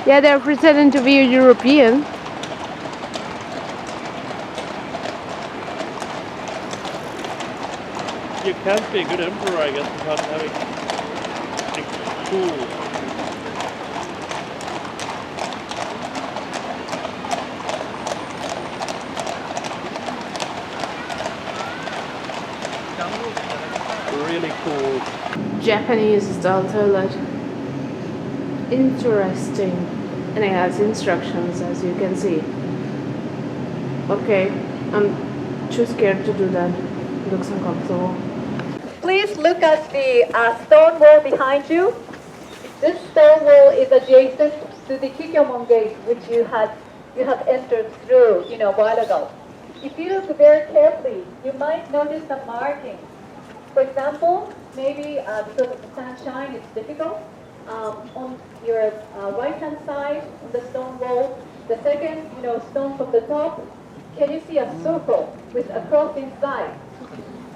Yeah, they're pretending to be European. You can't be a good emperor, I guess, without having something cool. Really cool. Japanese style toilet. Interesting. And it has instructions, as you can see. Okay, I'm too scared to do that. It looks uncomfortable. Please look at the stone wall behind you. This stone wall is adjacent to the Kikyomon gate, which you have entered through, a while ago. If you look very carefully, you might notice some markings. For example, maybe because of the sunshine, it's difficult. On your right-hand side, on the stone wall, the second, stone from the top, can you see a circle with a cross inside?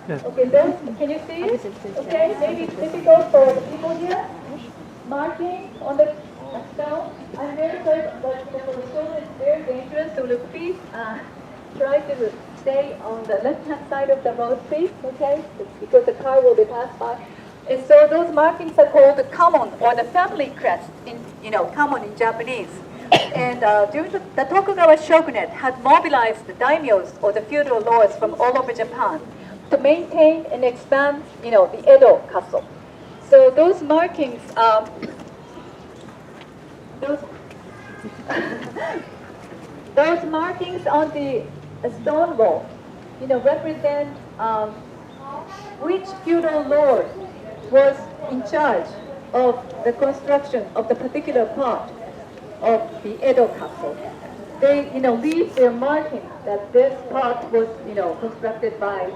Yes. Okay, can you see it? Okay, maybe it's difficult for the people here. Marking on the stone. I'm very sorry, but for the children it's very dangerous, so please try to stay on the left-hand side of the road, please, okay? Because the car will be passed by. And so those markings are called the kamon, or the family crest, in kamon in Japanese. And during the Tokugawa shogunate had mobilized the daimyos, or the feudal lords from all over Japan, to maintain and expand, the Edo castle. So those markings, those markings on the stone wall, represent which feudal lord was in charge of the construction of the particular part of the Edo castle. They, leave their marking that this part was, constructed by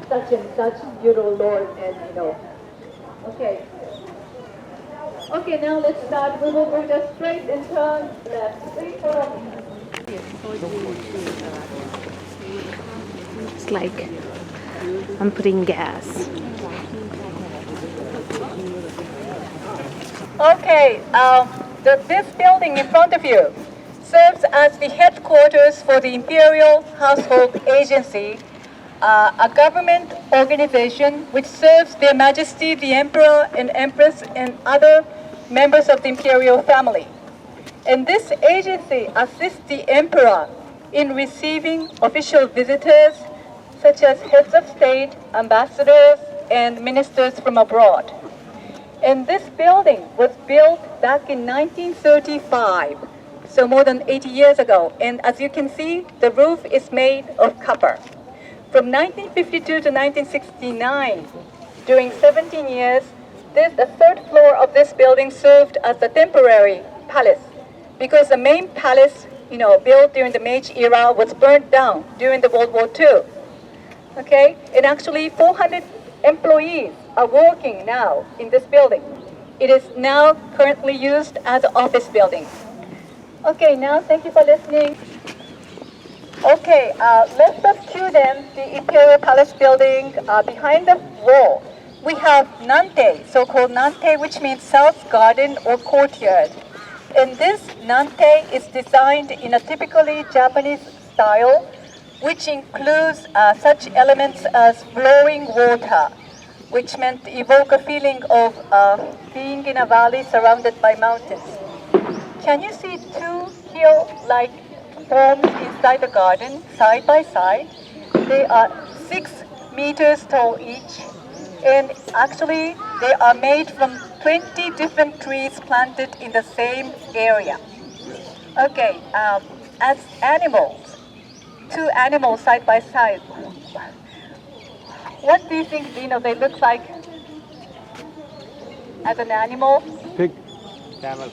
such and such feudal lord, and okay. Okay, now let's start. We will go just straight and turn left. Please follow me. It's like I'm putting gas. Okay, this building in front of you serves as the headquarters for the Imperial Household Agency, a government organization which serves Their Majesty the Emperor and Empress and other members of the imperial family. And this agency assists the Emperor in receiving official visitors such as heads of state, ambassadors, and ministers from abroad. And this building was built back in 1935, so more than 80 years ago. And as you can see, the roof is made of copper. From 1952 to 1969, during 17 years, the third floor of this building served as a temporary palace, because the main palace, built during the Meiji era was burnt down during the World War II. Okay, and actually 400 employees are working now in this building. It is now currently used as an office building. Okay, now thank you for listening. Okay, let's us cue then the Imperial Palace building. Behind the wall, we have Nante, so-called Nante, which means south garden or courtyard. And this Nante is designed in a typically Japanese style, which includes such elements as flowing water, which meant to evoke a feeling of being in a valley surrounded by mountains. Can you see two hill-like forms inside the garden, side by side? They are 6 meters tall each, and actually they are made from 20 different trees planted in the same area. Okay, as animals, 2 animals side by side. What do you think, they look like as an animal? Pig. Camel.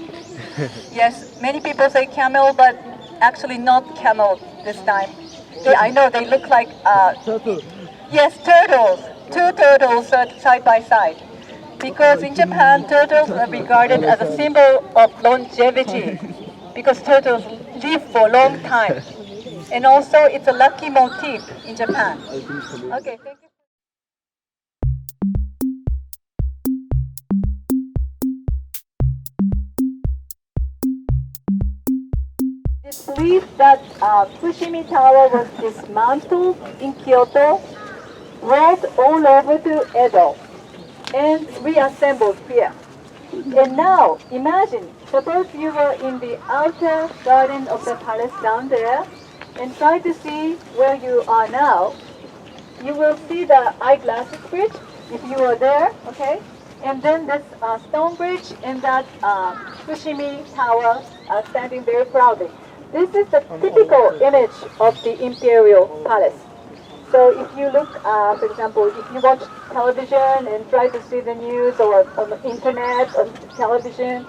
Yes, many people say camel, but actually not camel this time. I know they look like Turtle. yes, turtles. 2 turtles side by side. Because in Japan, turtles are regarded as a symbol of longevity. because turtles live for a long time. And also, it's a lucky motif in Japan. Okay, thank you. It's believed that Fushimi Tower was dismantled in Kyoto, brought all over to Edo, and reassembled here. And now, imagine, suppose you were in the outer garden of the palace down there, and try to see where you are now. You will see the eyeglasses bridge, if you are there, okay? And then this stone bridge and that Fushimi Tower standing very proudly. This is the typical image of the Imperial Palace. So if you look, for example, if you watch television and try to see the news or on the internet or television,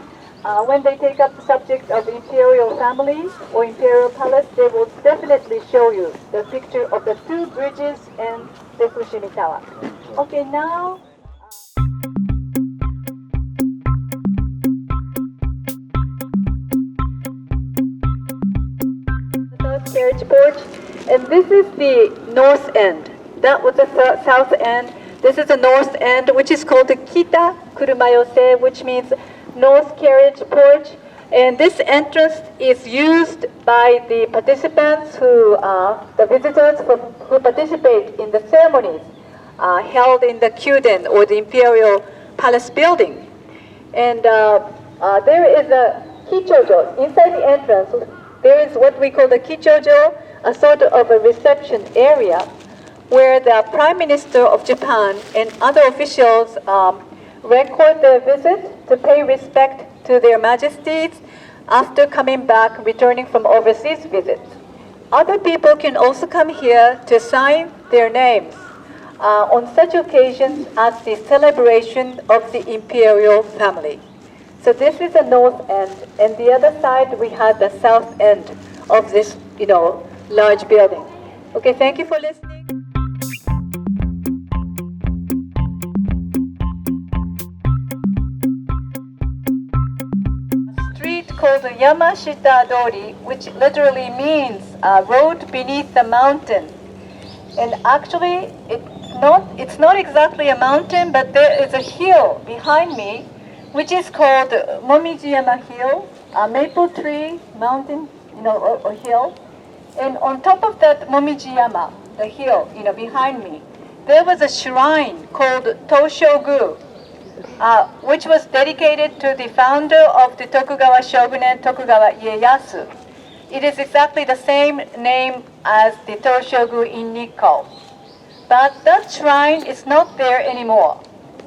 when they take up the subject of the Imperial family or Imperial Palace, they will definitely show you the picture of the two bridges and the Fushimi Tower. Okay, now. South carriage porch, and this is the north end. That was the south end. This is the north end, which is called the Kita Kurumayose, which means north carriage porch. And this entrance is used by the participants the visitors who participate in the ceremonies held in the Kyuden or the Imperial Palace building. And there is a kichojo inside the entrance. There is what we call the kichojo, a sort of a reception area where the Prime Minister of Japan and other officials record their visit to pay respect to their majesties after coming back, returning from overseas visits. Other people can also come here to sign their names on such occasions as the celebration of the imperial family. So this is the north end, and the other side we had the south end of this, large building. Okay, thank you for listening. Called Yamashita Dori, which literally means road beneath the mountain. And actually, it's not exactly a mountain, but there is a hill behind me, which is called Momijiyama Hill, a maple tree mountain, or hill. And on top of that Momijiyama, the hill, behind me, there was a shrine called Toshogu, which was dedicated to the founder of the Tokugawa shogunate, Tokugawa Ieyasu. It is exactly the same name as the Toshogu in Nikon. But that shrine is not there anymore.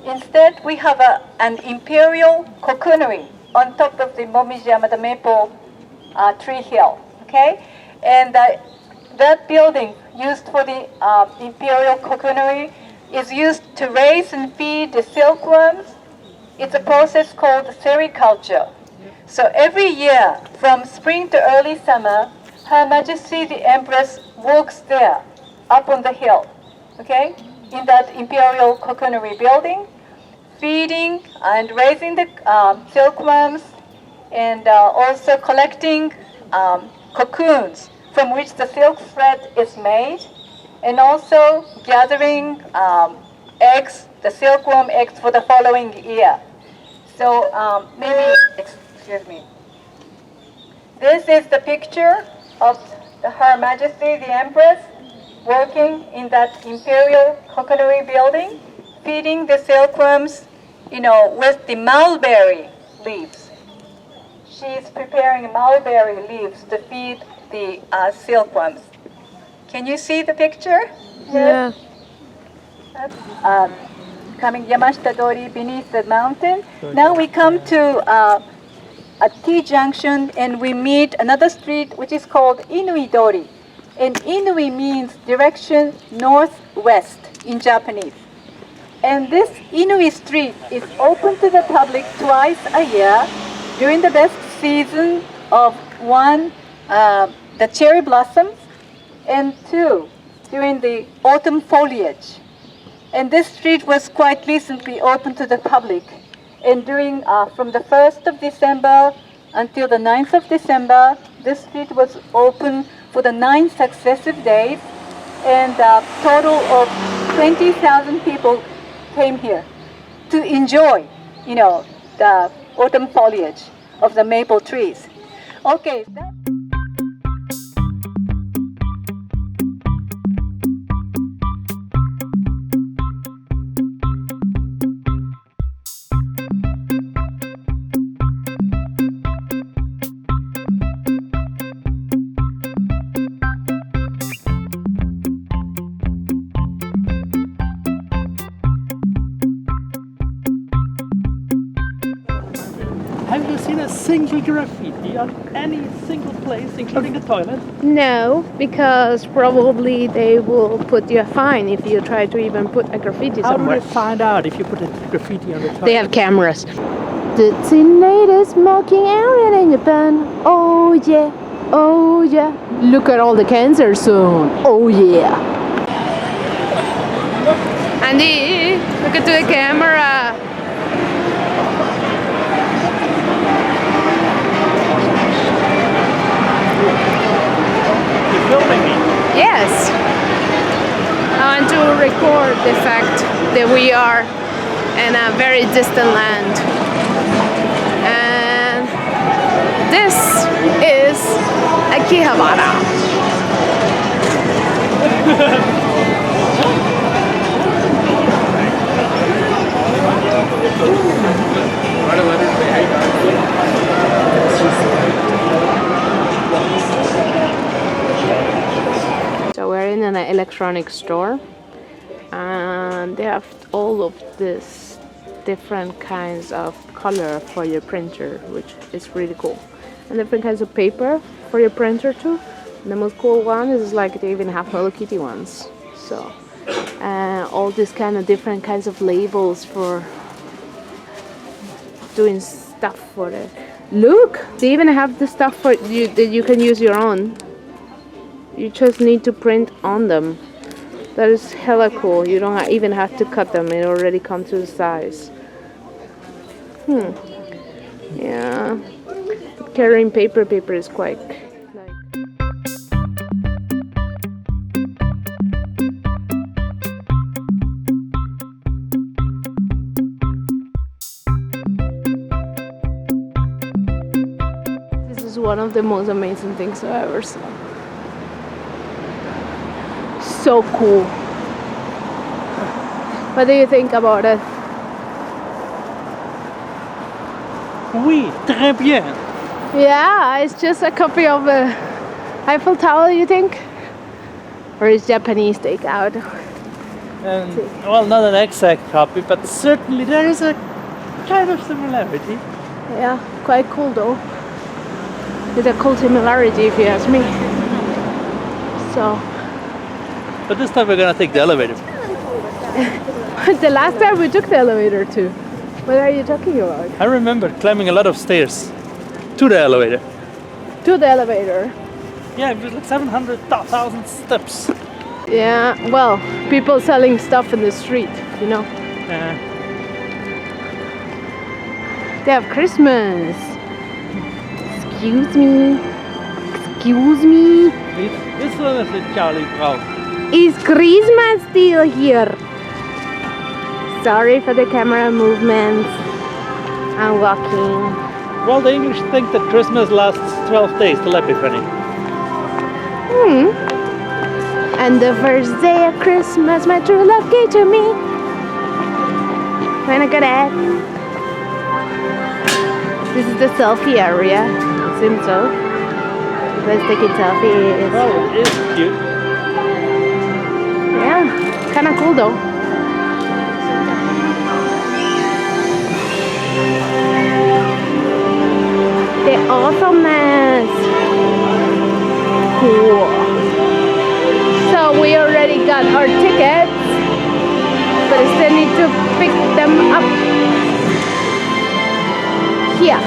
Instead, we have an imperial kokunori on top of the Momijiyama, the maple tree hill. Okay? And that building used for the imperial kokunori is used to raise and feed the silkworms. It's a process called sericulture. So every year, from spring to early summer, Her Majesty the Empress walks there, up on the hill, okay, in that imperial kokunori building, feeding and raising the silkworms, and also collecting cocoons from which the silk thread is made, and also gathering eggs, the silkworm eggs for the following year. So excuse me. This is the picture of Her Majesty the Empress working in that imperial kokunori building, feeding the silkworms, with the mulberry leaves. She is preparing mulberry leaves to feed the silkworms. Can you see the picture? Yeah. Coming Yamashita Dori beneath the mountain. Now we come to a T-junction and we meet another street which is called Inui Dori. And Inui means direction northwest in Japanese. And this Inui street is open to the public twice a year during the best season of one, the cherry blossoms, and two, during the autumn foliage. And this street was quite recently open to the public. And during, from the 1st of December until the 9th of December. This street was open for the 9 successive days, and a total of 20,000 people came here to enjoy, the autumn foliage of the maple trees. Okay. Have you seen a single graffiti on any single place, including the toilet? No, because probably they will put you a fine if you try to even put a graffiti How somewhere. do they find out if you put a graffiti on the toilet? They have cameras. The teenagers smoking area in Japan. Oh yeah, oh yeah. Look at all the cancer soon. Oh yeah. Andy, look at the camera. You're filming me? Yes. I want to record the fact that we are in a very distant land. And this is Akihabara. So we're in an electronics store, and they have all of this different kinds of color for your printer, which is really cool, and different kinds of paper for your printer too. And the most cool one is like they even have Hello Kitty ones. So all these kind of different kinds of labels for doing stuff for it. Look, they even have the stuff for you that you can use your own. You just need to print on them. That is hella cool. You don't even have to cut them. It already comes to the size. Yeah. Carrying paper is quite like. This is one of the most amazing things I ever saw. So cool. What do you think about it? Oui, très bien. Yeah, it's just a copy of a Eiffel Tower, you think? Or is Japanese takeout? Well, not an exact copy, but certainly there is a kind of similarity. Yeah, quite cool though. It's a cool similarity if you ask me. So, But this time we're gonna take the elevator. the last time we took the elevator too. What are you talking about? I remember climbing a lot of stairs to the elevator. To the elevator. Yeah, it was like 700,000 steps. Yeah, well, people selling stuff in the street, you know. They have Christmas. Excuse me. Excuse me. This one is the Charlie Brown. Is Christmas still here? Sorry for the camera movements. I'm walking. Well, the English think that Christmas lasts 12 days till Epiphany. And the first day of Christmas, my true love gave to me. When I got it. This is the selfie area. Seems so. Let's take a selfie. Well, it is cute. Yeah, kind of cool though. The awesomeness. Cool. So we already got our tickets, but I still need to pick them up here.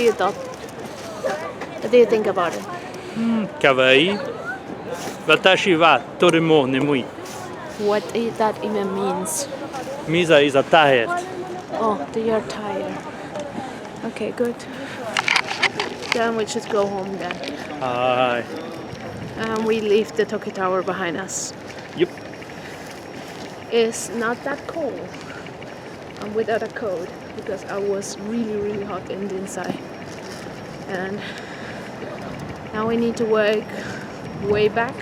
you thought? What do you think about it? Kawaii. Watashi wa toremo nemui. What that even means? Misa is tired. Oh, you're tired. Okay, good. Then we should go home then. Hi. And we leave the Tokyo Tower behind us. Yep. It's not that cold. I'm without a coat because I was really hot in the inside. And now we need to work way back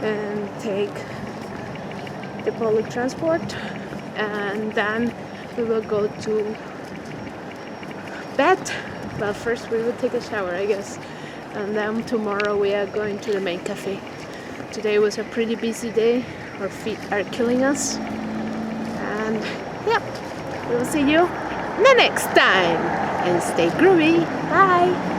and take the public transport, and then we will go to bed. But first we will take a shower, I guess, and then tomorrow we are going to the main cafe. Today was a pretty busy day. Our feet are killing us, and yeah, we will see you the next time, and stay groovy. Bye.